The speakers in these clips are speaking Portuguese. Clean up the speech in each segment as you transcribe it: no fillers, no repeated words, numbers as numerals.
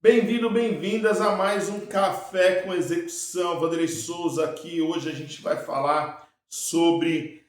Bem-vindo, bem-vindas a mais um Café com Execução. Vanderlei Souza aqui. Hoje a gente vai falar sobre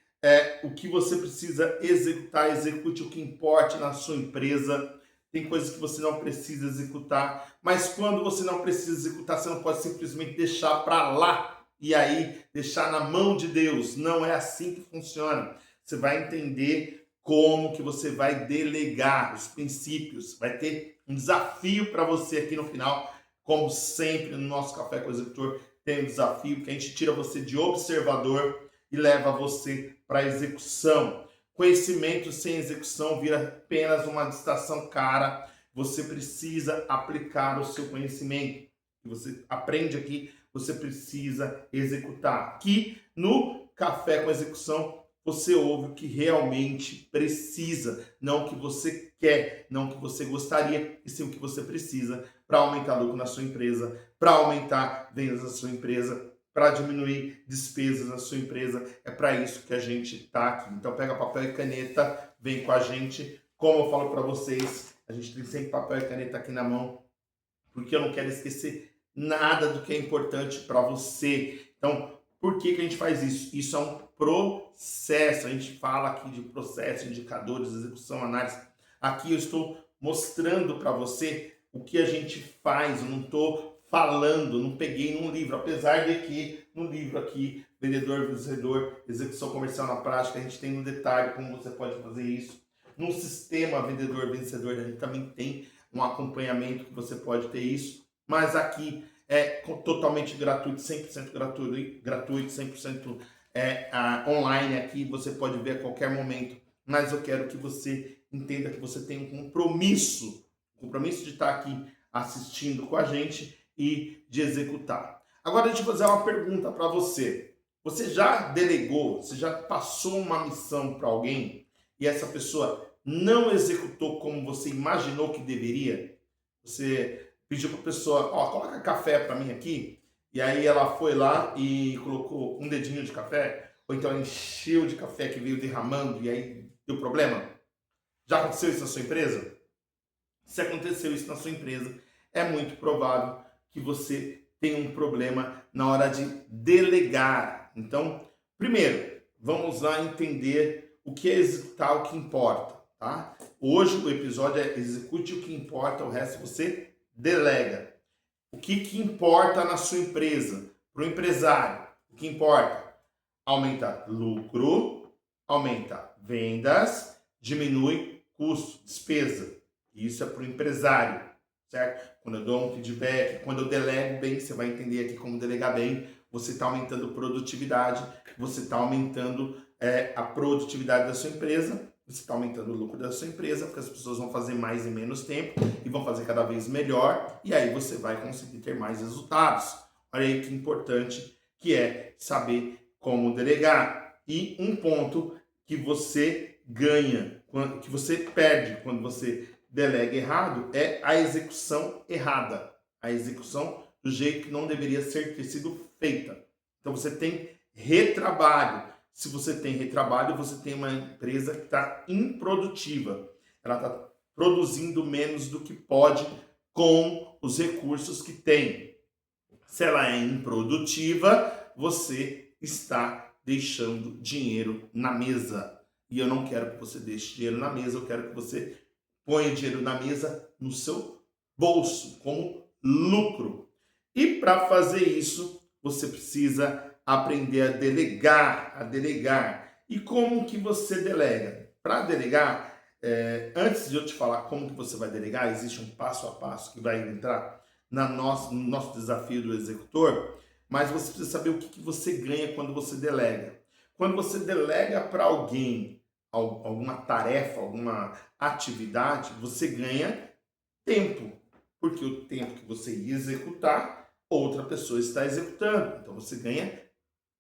o que você precisa executar. Execute o que importe na sua empresa. Tem coisas que você não precisa executar, mas quando você não precisa executar, você não pode simplesmente deixar para lá e aí deixar na mão de Deus. Não é assim que funciona. Você vai entender como que você vai delegar os princípios. Vai ter um desafio para você aqui no final, como sempre no nosso Café com o Executor tem um desafio que a gente tira você de observador e leva você para a execução. Conhecimento sem execução vira apenas uma distração cara. Você precisa aplicar o seu conhecimento. Você aprende aqui, você precisa executar. Aqui no Café com Execução você ouve o que realmente precisa, não o que você quer, não o que você gostaria, e sim o que você precisa para aumentar lucro na sua empresa, para aumentar vendas na sua empresa, para diminuir despesas na sua empresa. É para isso que a gente está aqui. Então pega papel e caneta, vem com a gente. Como eu falo para vocês, a gente tem sempre papel e caneta aqui na mão, porque eu não quero esquecer nada do que é importante para você. Então, por que a gente faz isso? Isso é um processo. A gente fala aqui de processo, indicadores, execução, análise. Aqui eu estou mostrando para você o que a gente faz. Eu não estou falando, não peguei num livro. Apesar de que no livro aqui, Vendedor, Vencedor, Execução Comercial na Prática, a gente tem no detalhe como você pode fazer isso. No sistema Vendedor, Vencedor, a gente também tem um acompanhamento que você pode ter isso. Mas aqui é totalmente gratuito, 100% gratuito, 100% online aqui, você pode ver a qualquer momento, mas eu quero que você entenda que você tem um compromisso de estar aqui assistindo com a gente e de executar. Agora deixa eu fazer uma pergunta para você. Você já delegou, você já passou uma missão para alguém e essa pessoa não executou como você imaginou que deveria? Você pediu para a pessoa, coloca café para mim aqui, e aí ela foi lá e colocou um dedinho de café, ou então ela encheu de café que veio derramando e aí deu problema. Já aconteceu isso na sua empresa? Se aconteceu isso na sua empresa, é muito provável que você tenha um problema na hora de delegar. Então, primeiro, vamos lá entender o que é executar o que importa, tá? Hoje o episódio é execute o que importa, o resto você delega. O que importa na sua empresa? Para o empresário, o que importa? Aumenta lucro, aumenta vendas, diminui custo, despesa. Isso é para o empresário, certo? Quando eu dou um feedback, quando eu delego bem, você vai entender aqui como delegar bem, você está aumentando produtividade, você está aumentando a produtividade da sua empresa, você está aumentando o lucro da sua empresa, porque as pessoas vão fazer mais em menos tempo e vão fazer cada vez melhor, e aí você vai conseguir ter mais resultados. Olha aí que importante que é saber como delegar. E um ponto que você ganha, que você perde quando você delega errado, é a execução errada. A execução do jeito que não deveria ter sido feita. Então você tem retrabalho. Se você tem retrabalho, você tem uma empresa que está improdutiva. Ela está produzindo menos do que pode com os recursos que tem. Se ela é improdutiva, você está deixando dinheiro na mesa. E eu não quero que você deixe dinheiro na mesa, eu quero que você ponha dinheiro na mesa no seu bolso, como lucro. E para fazer isso, você precisa aprender a delegar. E como que você delega? Para delegar, antes de eu te falar como que você vai delegar, existe um passo a passo que vai entrar no nosso desafio do executor, mas você precisa saber o que você ganha quando você delega. Quando você delega para alguém alguma tarefa, alguma atividade, você ganha tempo, porque o tempo que você ia executar, outra pessoa está executando. Então você ganha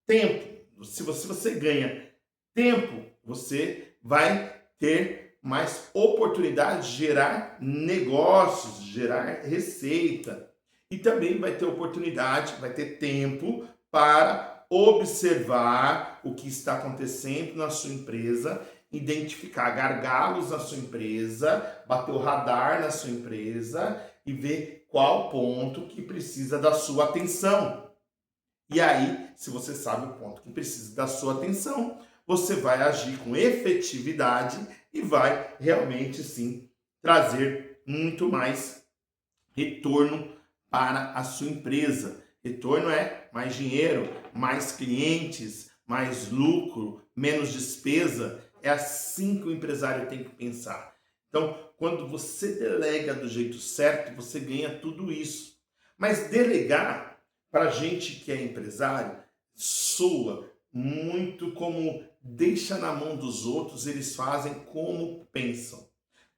tempo. Se você ganha tempo, você vai ter mais oportunidade de gerar negócios, gerar receita. E também vai ter oportunidade, vai ter tempo para observar o que está acontecendo na sua empresa, identificar gargalos na sua empresa, bater o radar na sua empresa e ver qual ponto que precisa da sua atenção. E aí, se você sabe o ponto que precisa da sua atenção, você vai agir com efetividade e vai realmente sim trazer muito mais retorno para a sua empresa. Retorno é mais dinheiro, mais clientes, mais lucro, menos despesa. É assim que o empresário tem que pensar. Então, quando você delega do jeito certo, você ganha tudo isso. Mas delegar, para gente que é empresário, soa muito como deixa na mão dos outros, eles fazem como pensam.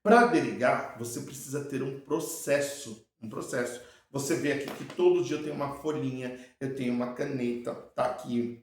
Para delegar, você precisa ter um processo. Um processo. Você vê aqui que todo dia eu tenho uma folhinha, eu tenho uma caneta, tá aqui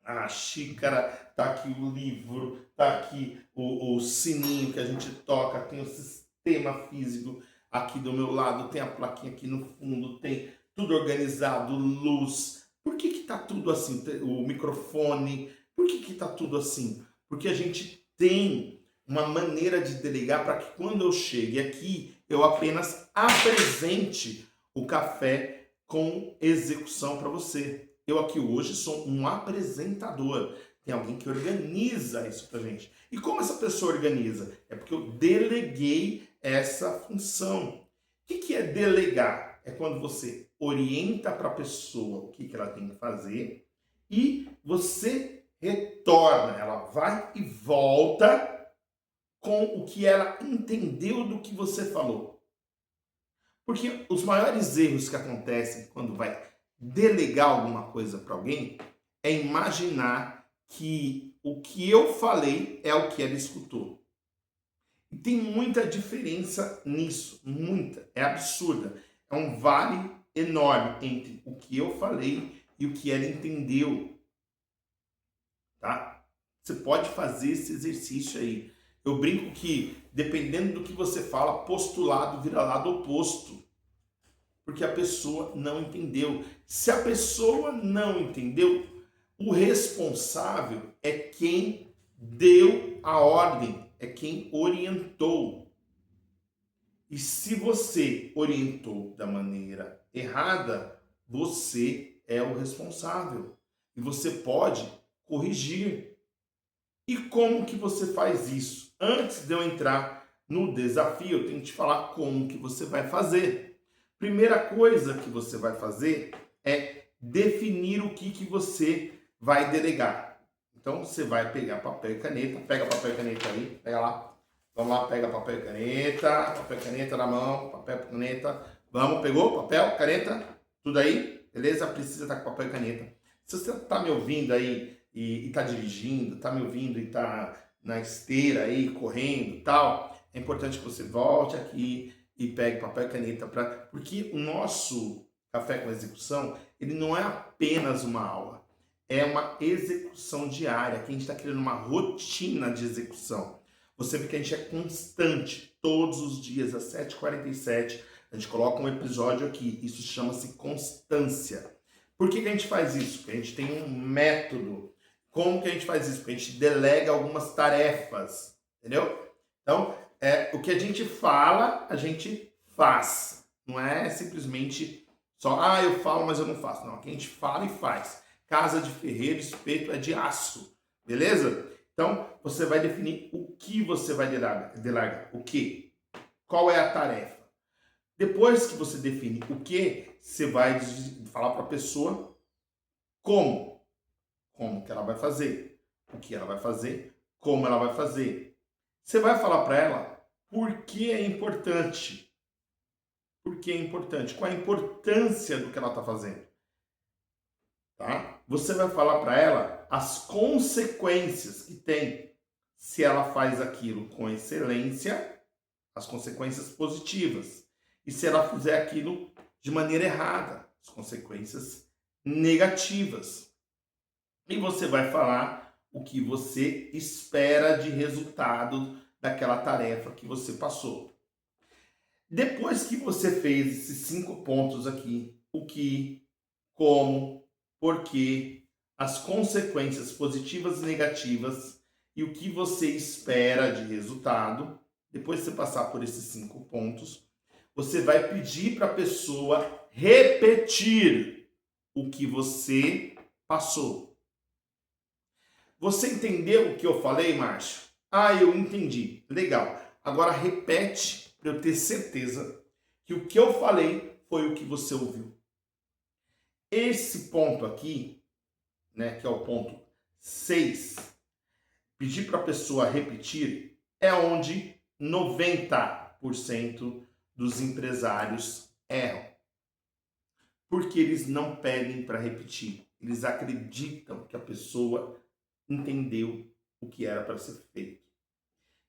a xícara, tá aqui o livro, tá aqui o sininho que a gente toca, tem o sistema físico aqui do meu lado, tem a plaquinha aqui no fundo, tem tudo organizado, luz. Por que que tá tudo assim? O microfone, por que que tá tudo assim? Porque a gente tem uma maneira de delegar para que quando eu chegue aqui, eu apenas apresente o café com execução para você. Eu aqui hoje sou um apresentador. Tem alguém que organiza isso pra gente. E como essa pessoa organiza? É porque eu deleguei essa função. O que é delegar? É quando você orienta para a pessoa o que ela tem que fazer e você retorna. Ela vai e volta com o que ela entendeu do que você falou. Porque os maiores erros que acontecem quando vai delegar alguma coisa para alguém é imaginar que o que eu falei é o que ela escutou. E tem muita diferença nisso, muita, é absurda. É um vale enorme entre o que eu falei e o que ela entendeu, tá? Você pode fazer esse exercício aí. Eu brinco que, dependendo do que você fala, postulado vira lado oposto. Porque a pessoa não entendeu. Se a pessoa não entendeu, o responsável é quem deu a ordem, é quem orientou. E se você orientou da maneira errada, você é o responsável. E você pode corrigir. E como que você faz isso? Antes de eu entrar no desafio, eu tenho que te falar como que você vai fazer. Primeira coisa que você vai fazer é definir o que você vai delegar. Então você vai pegar papel e caneta, pega papel e caneta aí, pega lá. Vamos lá, pega papel e caneta na mão, papel e caneta. Vamos, pegou papel, caneta, tudo aí? Beleza? Precisa estar com papel e caneta. Se você está me ouvindo aí e está dirigindo, está me ouvindo e está na esteira aí, correndo e tal, é importante que você volte aqui e pegue papel e caneta, porque o nosso Café com Execução, ele não é apenas uma aula, é uma execução diária, que a gente está criando uma rotina de execução. Você vê que a gente é constante, todos os dias, às 7h47, a gente coloca um episódio aqui, isso chama-se constância. Por que a gente faz isso? Porque a gente tem um método. Como que a gente faz isso? Porque a gente delega algumas tarefas, entendeu? Então, o que a gente fala, a gente faz. Não é simplesmente só, eu falo, mas eu não faço. Não, aqui a gente fala e faz. Casa de ferreiro, espeto é de aço. Beleza? Então, você vai definir o que você vai delegar. O que? Qual é a tarefa? Depois que você define o que, você vai falar para a pessoa como. Como que ela vai fazer. O que ela vai fazer. Como ela vai fazer. Você vai falar para ela por que é importante. Por que é importante. Qual a importância do que ela está fazendo. Tá? Você vai falar para ela as consequências que tem se ela faz aquilo com excelência, as consequências positivas. E se ela fizer aquilo de maneira errada, as consequências negativas. E você vai falar o que você espera de resultado daquela tarefa que você passou. Depois que você fez esses 5 pontos aqui, o que, como, porquê, as consequências positivas e negativas e o que você espera de resultado, depois de você passar por esses 5 pontos, você vai pedir para a pessoa repetir o que você passou. Você entendeu o que eu falei, Márcio? Ah, eu entendi. Legal. Agora repete para eu ter certeza que o que eu falei foi o que você ouviu. Esse ponto aqui, né, que é o ponto 6, pedir para a pessoa repetir, é onde 90% dos empresários erram. Porque eles não pedem para repetir. Eles acreditam que a pessoa entendeu o que era para ser feito.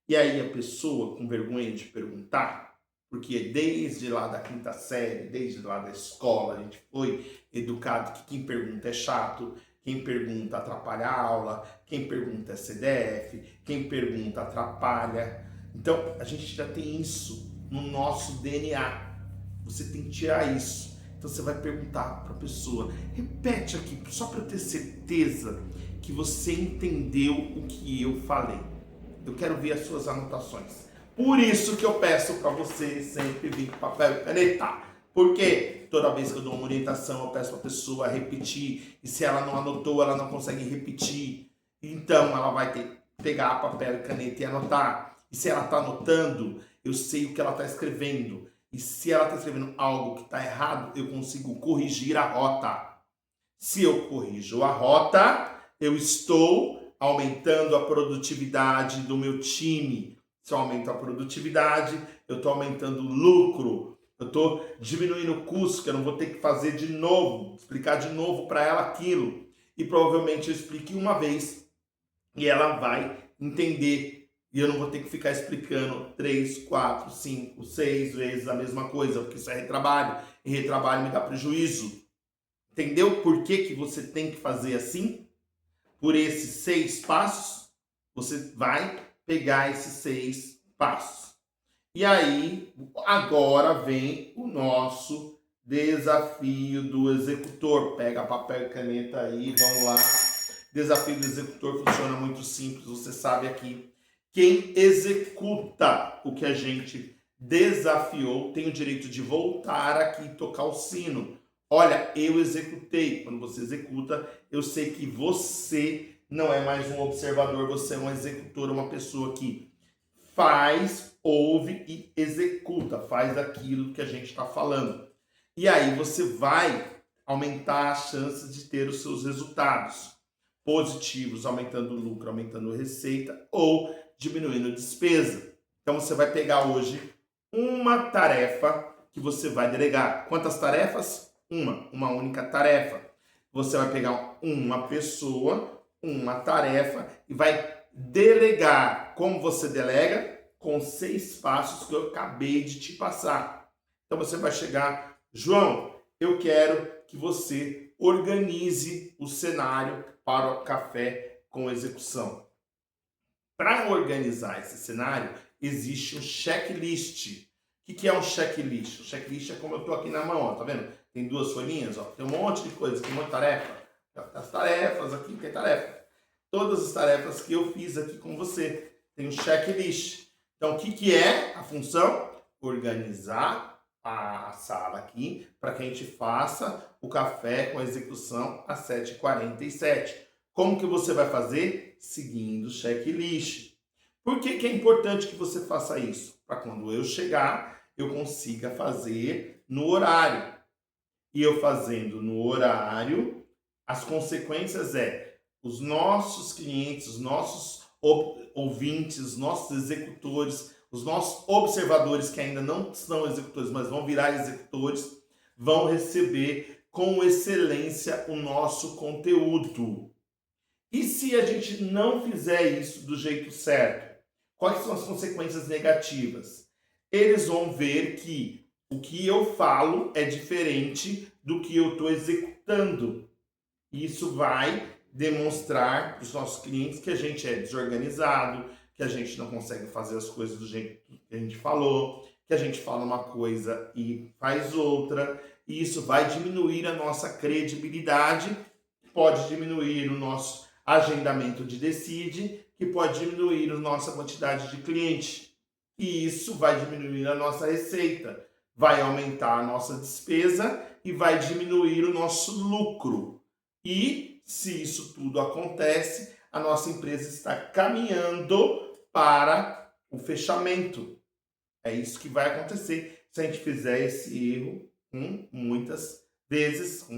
E aí a pessoa, com vergonha de perguntar, porque desde lá da quinta série, desde lá da escola, a gente foi educado que quem pergunta é chato, quem pergunta atrapalha a aula, quem pergunta é CDF, quem pergunta atrapalha. Então, a gente já tem isso no nosso DNA. Você tem que tirar isso. Então, você vai perguntar para a pessoa, repete aqui, só para eu ter certeza que você entendeu o que eu falei. Eu quero ver as suas anotações. Por isso que eu peço para você sempre vir com papel e caneta. Porque toda vez que eu dou uma orientação, eu peço para a pessoa repetir. E se ela não anotou, ela não consegue repetir. Então, ela vai ter que pegar papel e caneta e anotar. E se ela está anotando, eu sei o que ela está escrevendo. E se ela está escrevendo algo que está errado, eu consigo corrigir a rota. Se eu corrijo a rota, eu estou aumentando a produtividade do meu time. Se eu aumento a produtividade, eu estou aumentando o lucro. Eu estou diminuindo o custo, que eu não vou ter que fazer de novo, explicar de novo para ela aquilo. E provavelmente eu explique uma vez e ela vai entender. E eu não vou ter que ficar explicando 3, 4, 5, 6 vezes a mesma coisa, porque isso é retrabalho. E retrabalho me dá prejuízo. Entendeu por que você tem que fazer assim? Por esses 6 passos, você vai pegar esses 6 passos. E aí, agora vem o nosso desafio do executor. Pega papel e caneta aí, vamos lá. Desafio do executor funciona muito simples, você sabe aqui. Quem executa o que a gente desafiou tem o direito de voltar aqui e tocar o sino. Olha, eu executei. Quando você executa, eu sei que você não é mais um observador, você é um executor, uma pessoa que faz, ouve e executa, faz aquilo que a gente está falando. E aí você vai aumentar as chances de ter os seus resultados positivos, aumentando o lucro, aumentando a receita ou diminuindo a despesa. Então você vai pegar hoje uma tarefa que você vai delegar. Quantas tarefas? Uma única tarefa. Você vai pegar uma pessoa, uma tarefa e vai delegar. Como você delega? Com 6 passos que eu acabei de te passar. Então você vai chegar, João, eu quero que você organize o cenário para o café com execução. Para organizar esse cenário, existe um checklist. O que é um checklist? O checklist é como eu estou aqui na mão, ó, tá vendo? Tem 2 folhinhas, ó, tem um monte de coisa, tem uma tarefa. As tarefas aqui, tem tarefa. Todas as tarefas que eu fiz aqui com você. Tem um checklist. Então, o que é a função? Organizar a sala aqui para que a gente faça o café com execução às 7h47. Como que você vai fazer? Seguindo o checklist. Por que é importante que você faça isso? Para quando eu chegar, eu consiga fazer no horário. E eu fazendo no horário, as consequências os nossos clientes, os nossos ouvintes, os nossos executores, os nossos observadores que ainda não são executores, mas vão virar executores, vão receber com excelência o nosso conteúdo. E se a gente não fizer isso do jeito certo? Quais são as consequências negativas? Eles vão ver que o que eu falo é diferente do que eu estou executando. Isso vai demonstrar para os nossos clientes que a gente é desorganizado, que a gente não consegue fazer as coisas do jeito que a gente falou, que a gente fala uma coisa e faz outra. E isso vai diminuir a nossa credibilidade, pode diminuir o nosso agendamento de Decide, que pode diminuir a nossa quantidade de cliente. E isso vai diminuir a nossa receita, vai aumentar a nossa despesa e vai diminuir o nosso lucro. E se isso tudo acontece, a nossa empresa está caminhando para o fechamento. É isso que vai acontecer se a gente fizer esse erro muitas vezes, com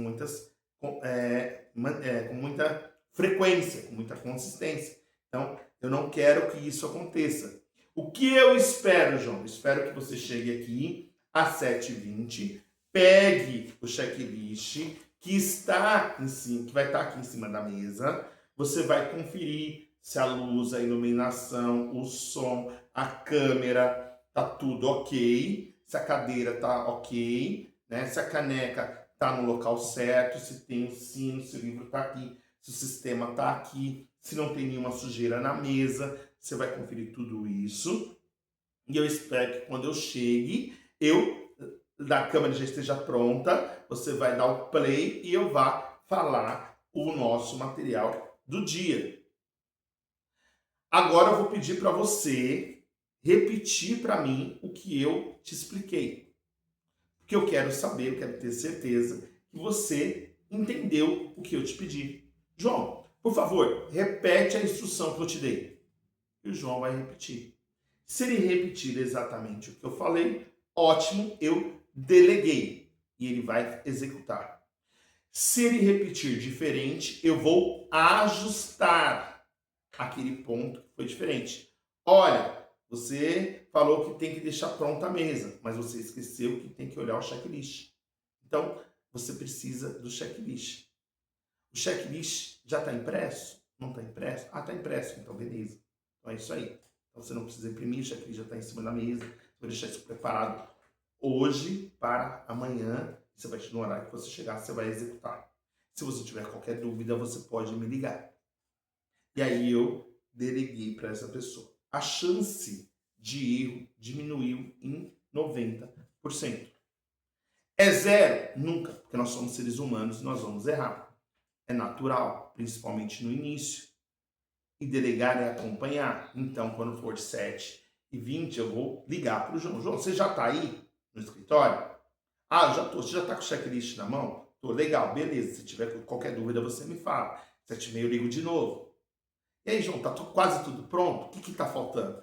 muita frequência, com muita consistência. Então, eu não quero que isso aconteça. O que eu espero, João? Eu espero que você chegue aqui às 7h20, pegue o checklist que está em cima, que vai estar aqui em cima da mesa. Você vai conferir se a luz, a iluminação, o som, a câmera, tá tudo ok, se a cadeira tá ok, né? Se a caneca tá no local certo, se tem o sino, se o livro tá aqui, se o sistema tá aqui, se não tem nenhuma sujeira na mesa. Você vai conferir tudo isso. E eu espero que quando eu chegue, da câmera já esteja pronta, você vai dar o play e eu vá falar o nosso material do dia. Agora eu vou pedir para você repetir para mim o que eu te expliquei. Porque eu quero saber, eu quero ter certeza que você entendeu o que eu te pedi. João, por favor, repete a instrução que eu te dei. E o João vai repetir. Se ele repetir exatamente o que eu falei, ótimo, eu deleguei e ele vai executar. Se ele repetir diferente, eu vou ajustar aquele ponto que foi diferente. Olha, você falou que tem que deixar pronta a mesa, mas você esqueceu que tem que olhar o checklist. Então, você precisa do checklist. O checklist já está impresso? Não está impresso? Ah, está impresso, então beleza. Então é isso aí. Então você não precisa imprimir, o checklist já está em cima da mesa. Você vai deixar isso preparado hoje para amanhã. Você vai no horário que você chegar, você vai executar. Se você tiver qualquer dúvida, você pode me ligar. E aí eu deleguei para essa pessoa. A chance de erro diminuiu em 90%. É zero? Nunca, porque nós somos seres humanos e nós vamos errar. É natural, principalmente no início. E delegar é acompanhar. Então, quando for 7h20, eu vou ligar para o João. João, você já está aí no escritório? Ah, eu já estou. Você já está com o checklist na mão? Tô, legal, beleza. Se tiver qualquer dúvida, você me fala. 7h30 eu ligo de novo. E aí, João, está quase tudo pronto? O que está faltando?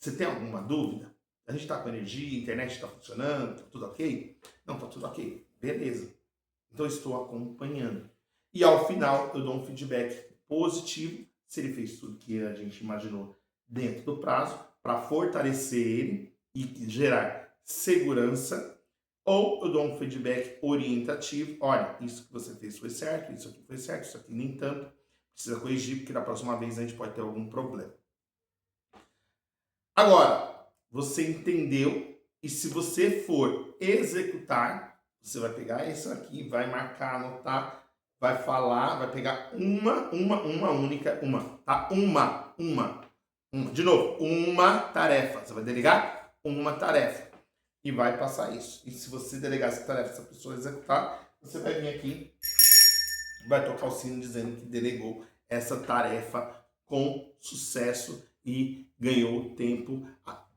Você tem alguma dúvida? A gente está com energia, a internet está funcionando, está tudo ok? Não, está tudo ok. Beleza. Então, eu estou acompanhando. E ao final, eu dou um feedback positivo, se ele fez tudo que a gente imaginou dentro do prazo, para fortalecer ele e gerar segurança, ou eu dou um feedback orientativo. Olha, isso que você fez foi certo, isso aqui foi certo, isso aqui nem tanto. Precisa corrigir, porque da próxima vez a gente pode ter algum problema. Agora, você entendeu? E se você for executar, você vai pegar isso aqui, vai marcar, anotar, vai falar, vai pegar uma única, tá? Uma. De novo, uma tarefa. Você vai delegar uma tarefa e vai passar isso. E se você delegar essa tarefa, essa pessoa executar, você vai vir aqui, vai tocar o sino dizendo que delegou essa tarefa com sucesso e ganhou tempo,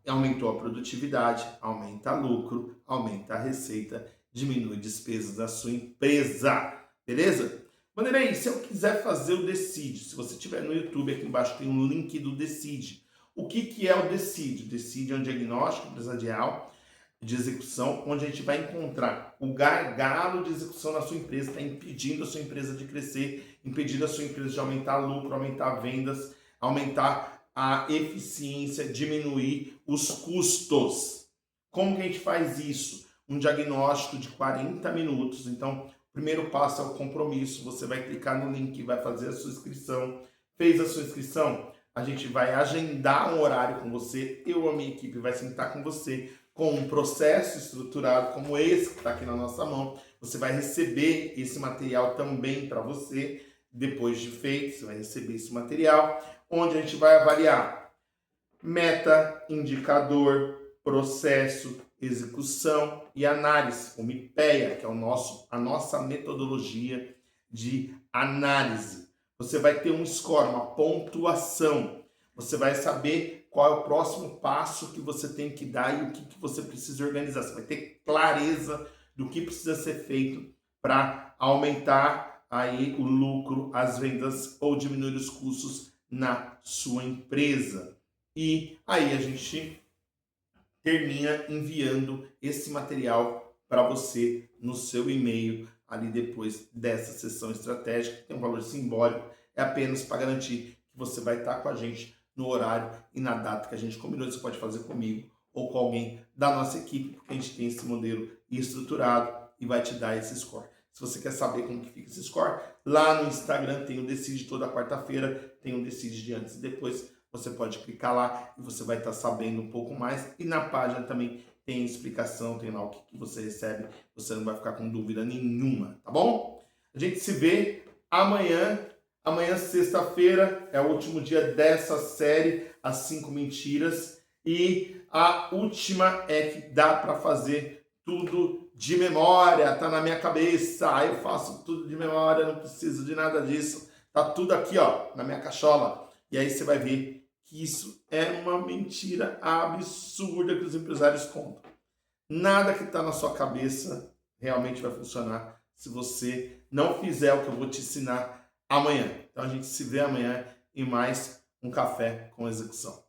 aumentou a produtividade, aumenta lucro, aumenta a receita, diminui despesas da sua empresa. Beleza? Vanderlei, se eu quiser fazer o Decide, se você estiver no YouTube, aqui embaixo tem um link do Decide. O que é o Decide? O Decide é um diagnóstico empresarial de execução, onde a gente vai encontrar o gargalo de execução na sua empresa, está impedindo a sua empresa de crescer, impedindo a sua empresa de aumentar lucro, aumentar vendas, aumentar a eficiência, diminuir os custos. Como que a gente faz isso? Um diagnóstico de 40 minutos. Então, o primeiro passo é o compromisso. Você vai clicar no link e vai fazer a sua inscrição. Fez a sua inscrição? A gente vai agendar um horário com você. Eu ou a minha equipe vai sentar com você com um processo estruturado como esse que está aqui na nossa mão. Você vai receber esse material também para você, depois de feito, você vai receber esse material, onde a gente vai avaliar meta, indicador, processo, execução e análise, o MIPEA, que é a nossa metodologia de análise. Você vai ter um score, uma pontuação. Você vai saber qual é o próximo passo que você tem que dar e o que você precisa organizar. Você vai ter clareza do que precisa ser feito para aumentar aí o lucro, as vendas ou diminuir os custos na sua empresa. E aí a gente termina enviando esse material para você no seu e-mail ali depois dessa sessão estratégica, que tem um valor simbólico, é apenas para garantir que você vai estar com a gente no horário e na data que a gente combinou. Você pode fazer comigo ou com alguém da nossa equipe, porque a gente tem esse modelo estruturado e vai te dar esse score. Se você quer saber como que fica esse score, lá no Instagram tem o Decide toda quarta-feira, tem o Decide de antes e depois. Você pode clicar lá e você vai estar sabendo um pouco mais. E na página também tem explicação, tem lá o que você recebe. Você não vai ficar com dúvida nenhuma, tá bom? A gente se vê amanhã. Amanhã, sexta-feira, é o último dia dessa série, As 5 Mentiras. E a última é que dá para fazer tudo de memória. Tá na minha cabeça. Eu faço tudo de memória, não preciso de nada disso. Tá tudo aqui, ó, na minha cachola. E aí você vai ver que isso é uma mentira absurda que os empresários contam. Nada que está na sua cabeça realmente vai funcionar se você não fizer o que eu vou te ensinar amanhã. Então a gente se vê amanhã em mais um Café com Execução.